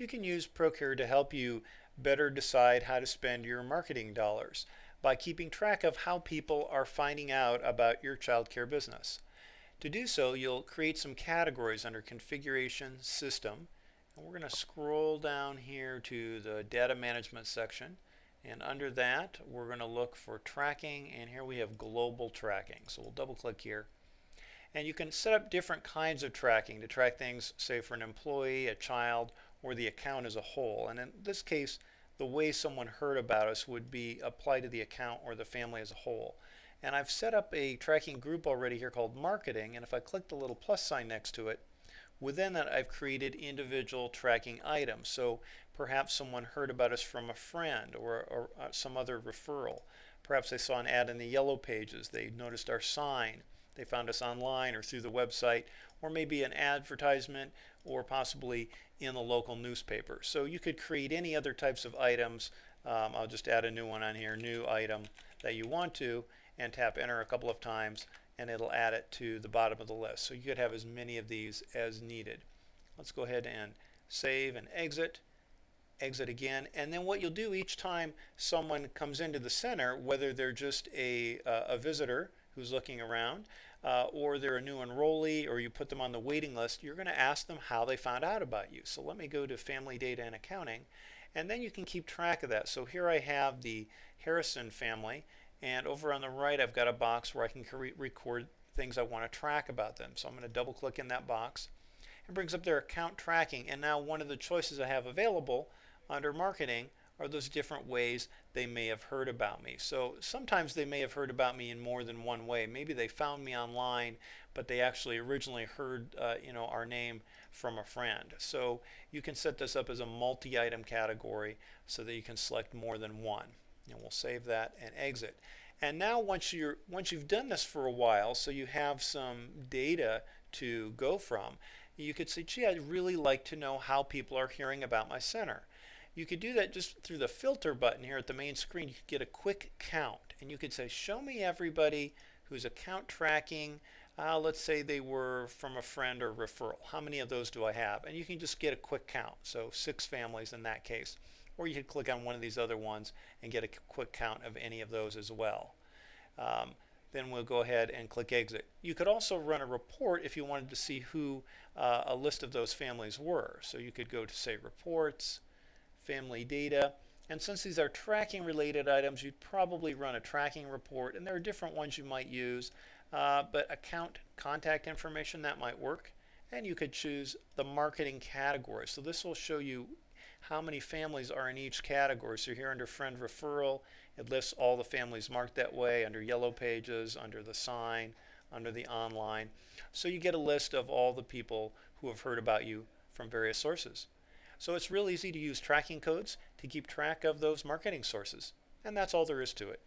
you can use Procure to help you better decide how to spend your marketing dollars by keeping track of how people are finding out about your childcare business. To do so, you'll create some categories under Configuration System, and we're going to scroll down here to the Data Management section, and under that we're going to look for Tracking, and here we have Global Tracking. So we'll double click here. And you can set up different kinds of tracking to track things, say for an employee, a child, or the account as a whole. And in this case, the way someone heard about us would be applied to the account or the family as a whole. And I've set up a tracking group already here called Marketing, and if I click the little plus sign next to it, within that I've created individual tracking items. So perhaps someone heard about us from a friend or some other referral. Perhaps they saw an ad in the Yellow Pages, they noticed our sign, they found us online or through the website, or maybe an advertisement, or possibly in the local newspaper. So you could create any other types of items. I'll just add a new one on here, new item that you want to, and tap enter a couple of times, and it'll add it to the bottom of the list. So you could have as many of these as needed. Let's go ahead and save and exit. Exit again, and then what you'll do each time someone comes into the center, whether they're just a visitor who's looking around, or they're a new enrollee, or you put them on the waiting list, you're going to ask them how they found out about you. So let me go to Family Data and Accounting, and then you can keep track of that. So here I have the Harrison family, and over on the right I've got a box where I can record things I want to track about them. So I'm going to double click in that box. It brings up their account tracking, and now one of the choices I have available under Marketing are those different ways they may have heard about me. So sometimes they may have heard about me in more than one way. Maybe they found me online, but they actually originally heard our name from a friend. So you can set this up as a multi-item category so that you can select more than one. And we'll save that and exit. And now once you've done this for a while, so you have some data to go from, you could say, gee, I'd really like to know how people are hearing about my center. You could do that just through the filter button here at the main screen. You could get a quick count, and you could say, show me everybody who's account tracking. Let's say they were from a friend or referral. How many of those do I have? And you can just get a quick count. So 6 families in that case. Or you could click on one of these other ones and get a quick count of any of those as well. Then we'll go ahead and click exit. You could also run a report if you wanted to see who a list of those families were. So you could go to, say, Reports, Family Data, and since these are tracking related items, you'd probably run a tracking report, and there are different ones you might use, but account contact information, that might work. And you could choose the marketing category. So this will show you how many families are in each category. So here under friend referral, it lists all the families marked that way, under Yellow Pages, under the sign, under the online. So you get a list of all the people who have heard about you from various sources. So it's real easy to use tracking codes to keep track of those marketing sources. And that's all there is to it.